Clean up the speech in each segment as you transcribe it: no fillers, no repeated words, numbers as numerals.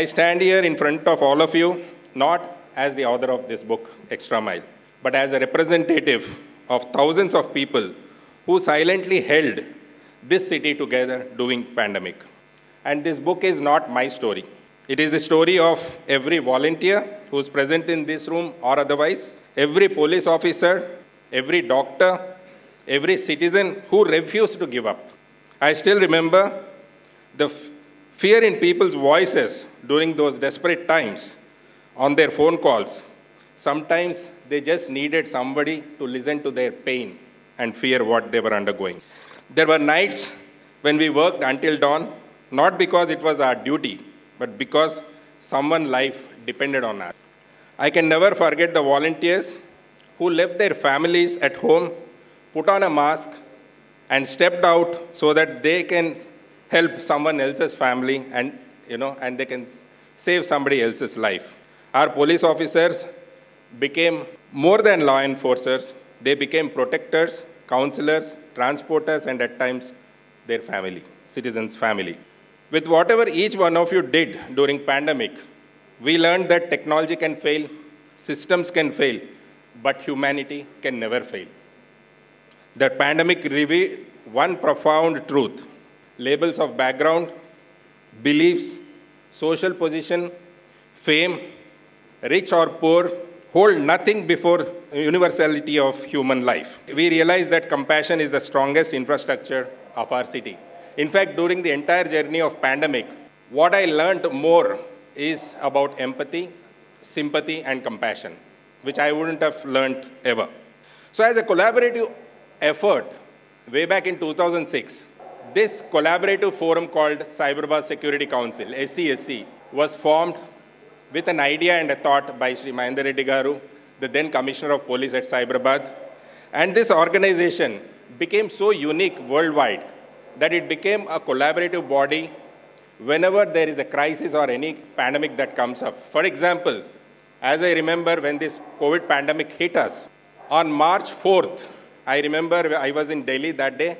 I stand here in front of all of you, not as the author of this book, Extra Mile, but as a representative of thousands of people who silently held this city together during pandemic. And this book is not my story. It is the story of every volunteer who is present in this room or otherwise, every police officer, every doctor, every citizen who refused to give up. I still remember the fear in people's voices during those desperate times on their phone calls. Sometimes they just needed somebody to listen to their pain and fear what they were undergoing. There were nights when we worked until dawn, not because it was our duty, but because someone's life depended on us. I can never forget the volunteers who left their families at home, put on a mask, and stepped out so that they can help someone else's family and they can save somebody else's life. Our police officers became more than law enforcers. They became protectors, counselors, transporters, and at times their family, citizens' family. With whatever each one of you did during pandemic, we learned that technology can fail, systems can fail, but humanity can never fail. The pandemic revealed one profound truth. Labels of background, beliefs, social position, fame, rich or poor, hold nothing before universality of human life. We realize that compassion is the strongest infrastructure of our city. In fact, during the entire journey of pandemic, what I learned more is about empathy, sympathy, and compassion, which I wouldn't have learned ever. So as a collaborative effort, way back in 2006, this collaborative forum called Cyberabad Security Council, SCSC, was formed with an idea and a thought by Sri Mahendra Reddy Garu, the then Commissioner of Police at Cyberabad. And this organization became so unique worldwide that it became a collaborative body whenever there is a crisis or any pandemic that comes up. For example, as I remember when this COVID pandemic hit us, on March 4th, I remember I was in Delhi that day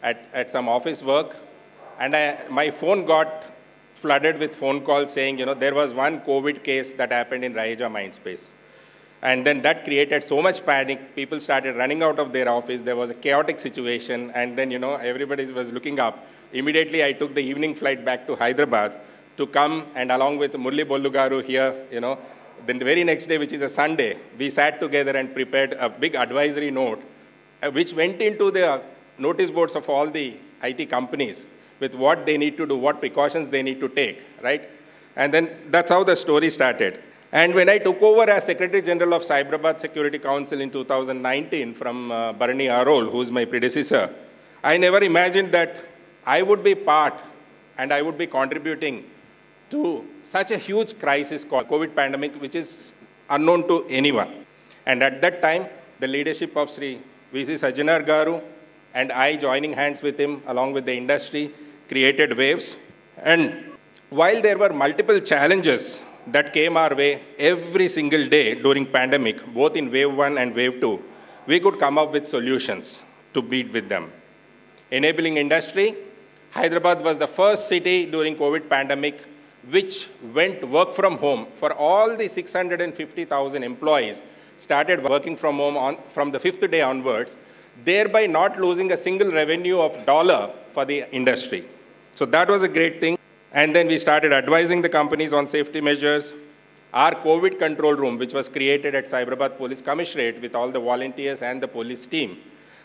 at some office work, and my phone got flooded with phone calls saying, there was one COVID case that happened in Raheja Mindspace. And then that created so much panic. People started running out of their office. There was a chaotic situation. And then, everybody was looking up. Immediately, I took the evening flight back to Hyderabad to come, and along with Murli Bollugaru here, then the very next day, which is a Sunday, we sat together and prepared a big advisory note, which went into the notice boards of all the IT companies with what they need to do, what precautions they need to take, right? And then that's how the story started. And when I took over as Secretary General of Cyberabad Security Council in 2019 from Bharani Arol, who is my predecessor, I never imagined that I would be part and I would be contributing to such a huge crisis called COVID pandemic, which is unknown to anyone. And at that time, the leadership of Sri V.C. Sajjanar Garu and I, joining hands with him along with the industry, created waves. And while there were multiple challenges that came our way every single day during pandemic, both in wave 1 and wave 2, we could come up with solutions to beat with them. Enabling industry, Hyderabad was the first city during COVID pandemic which went work from home. For all the 650,000 employees started working from home from the 5th day onwards, thereby not losing a single revenue of dollar for the industry. So that was a great thing. And then we started advising the companies on safety measures. Our COVID control room, which was created at Cyberabad Police Commissionerate with all the volunteers and the police team,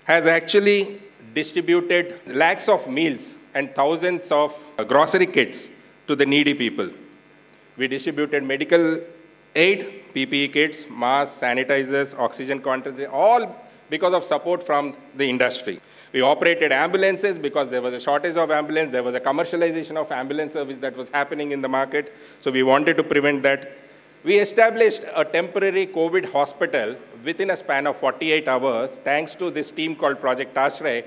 has actually distributed lakhs of meals and thousands of grocery kits to the needy people. We distributed medical aid, PPE kits, masks, sanitizers, oxygen concentrates, all because of support from the industry. We operated ambulances because there was a shortage of ambulance. There was a commercialization of ambulance service that was happening in the market. So we wanted to prevent that. We established a temporary COVID hospital within a span of 48 hours, thanks to this team called Project Ashray,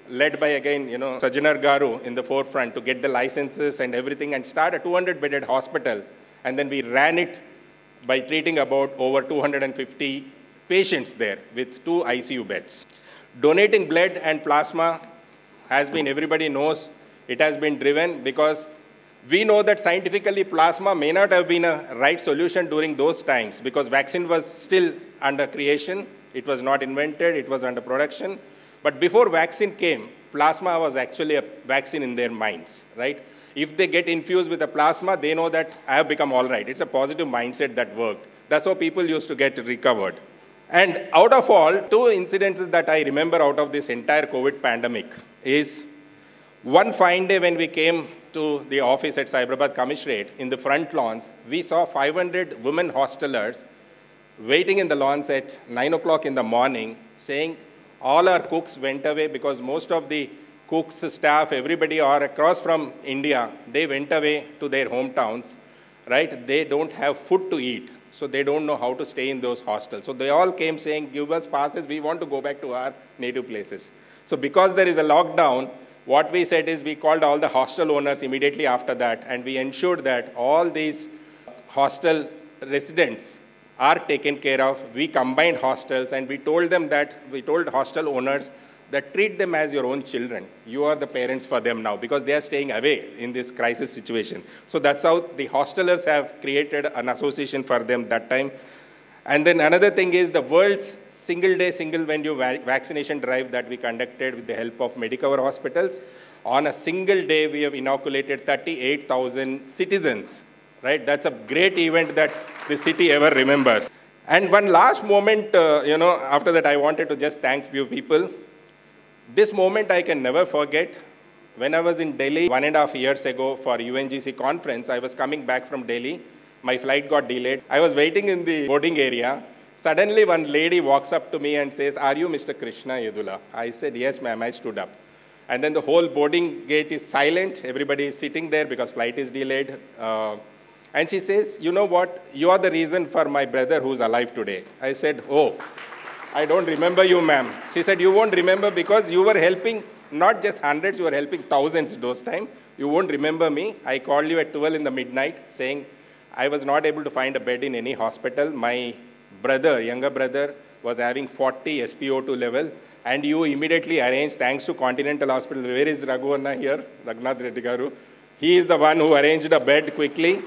led by, again, Sajjanar Garu in the forefront to get the licenses and everything and start a 200-bedded hospital. And then we ran it by treating about over 250 patients there with 2 ICU beds. Donating blood and plasma has been, everybody knows, it has been driven because We know that scientifically plasma may not have been a right solution during those times because vaccine was still under creation. It was not invented, it was under production. But before vaccine came, plasma was actually a vaccine in their minds, right? If they get infused with the plasma, they know that I have become all right. It's a positive mindset that worked. That's how people used to get recovered. And out of all, two incidences that I remember out of this entire COVID pandemic is one fine day when we came to the office at Cyberabad Commissariat, in the front lawns, we saw 500 women hostelers waiting in the lawns at 9 o'clock in the morning saying all our cooks went away because most of the cooks, staff, everybody are across from India. They went away to their hometowns, right? They don't have food to eat, so they don't know how to stay in those hostels. So they all came saying, give us passes, we want to go back to our native places. So because there is a lockdown, what we said is we called all the hostel owners immediately after that, and we ensured that all these hostel residents are taken care of. We combined hostels, and we told hostel owners that treat them as your own children. You are the parents for them now because they are staying away in this crisis situation. So that's how the hostelers have created an association for them that time. And then another thing is the world's single-day, single-venue vaccination drive that we conducted with the help of Medicover hospitals. On a single day, we have inoculated 38,000 citizens, right? That's a great event that the city ever remembers. And one last moment, after that, I wanted to just thank a few people. This moment I can never forget. When I was in Delhi 1.5 years ago for UNGC conference, I was coming back from Delhi. My flight got delayed. I was waiting in the boarding area. Suddenly, one lady walks up to me and says, "Are you Mr. Krishna Yedula?" I said, "Yes, ma'am." I stood up. And then the whole boarding gate is silent. Everybody is sitting there because flight is delayed. And she says, "You know what? You are the reason for my brother who's alive today." I said, "Oh, I don't remember you, ma'am." She said, "You won't remember because you were helping not just hundreds, you were helping thousands those time. You won't remember me. I called you at 12 in the midnight saying, I was not able to find a bed in any hospital. My brother, younger brother, was having 40 SpO2 level, and you immediately arranged, thanks to Continental Hospital." Where is Raghu Anna here? Raghunath Reddy Garu. He is the one who arranged a bed quickly.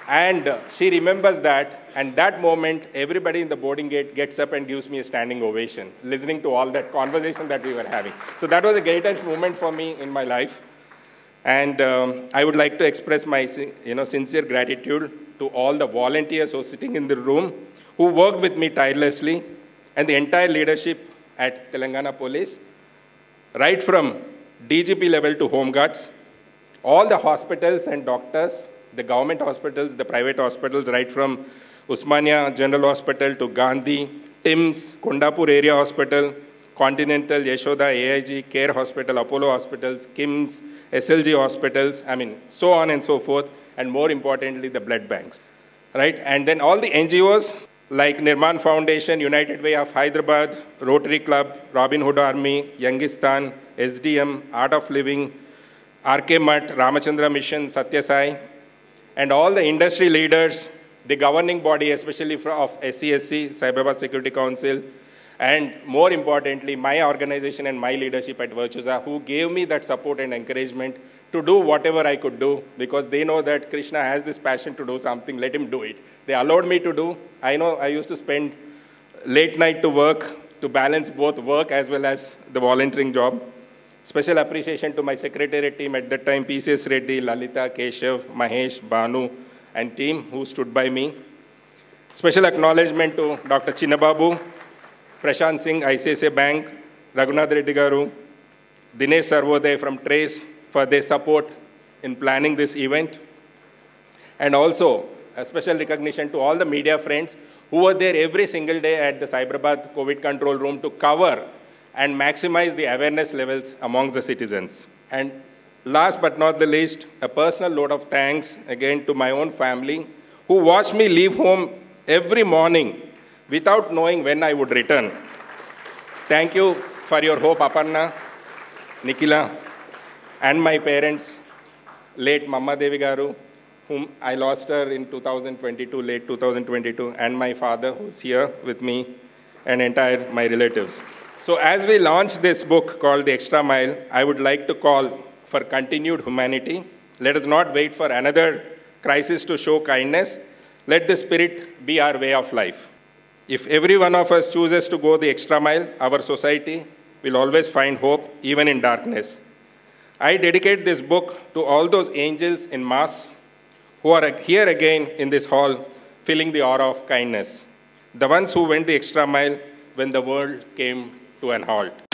And she remembers that, and that moment, everybody in the boarding gate gets up and gives me a standing ovation, listening to all that conversation that we were having. So that was the greatest moment for me in my life. And I would like to express my sincere gratitude to all the volunteers who are sitting in the room, who worked with me tirelessly, and the entire leadership at Telangana Police, right from DGP level to Home Guards, all the hospitals and doctors, the government hospitals, the private hospitals, right from Usmania General Hospital to Gandhi, TIMS, Kondapur Area Hospital, Continental, Yashoda, AIG, Care Hospital, Apollo Hospitals, KIMS, SLG Hospitals, so on and so forth, and more importantly, the blood banks, right? And then all the NGOs like Nirman Foundation, United Way of Hyderabad, Rotary Club, Robin Hood Army, Youngistan, SDM, Art of Living, RK Mutt, Ramachandra Mission, Satya Sai, and all the industry leaders, the governing body, especially of SCSC, Cyberabad Security Council, and more importantly, my organization and my leadership at Virtusa, who gave me that support and encouragement to do whatever I could do, because they know that Krishna has this passion to do something, let him do it. They allowed me to do. I know I used to spend late night to work, to balance both work as well as the volunteering job. Special appreciation to my secretariat team at that time, PCS Reddy, Lalita, Keshav, Mahesh, Banu, and team who stood by me. Special acknowledgement to Dr. Chinnababu, Prashant Singh, ICICI Bank, Raghunath Reddy Garu, Dinesh Sarvodaya from Trace for their support in planning this event. And also, a special recognition to all the media friends who were there every single day at the Cyberabad COVID control room to cover and maximize the awareness levels among the citizens. And last but not the least, a personal note of thanks again to my own family who watched me leave home every morning without knowing when I would return. Thank you for your hope, Aparna, Nikhila, and my parents, late Mamma Devi Garu, whom I lost her in 2022, late 2022, and my father who's here with me, and entire my relatives. So as we launch this book called The Extra Mile, I would like to call for continued humanity Let us not wait for another crisis to show kindness. Let the spirit be our way of life. If every one of us chooses to go the extra mile, our society will always find hope, even in darkness. I dedicate this book to all those angels in mass who are here again in this hall, feeling the aura of kindness. The ones who went the extra mile when the world came to an halt.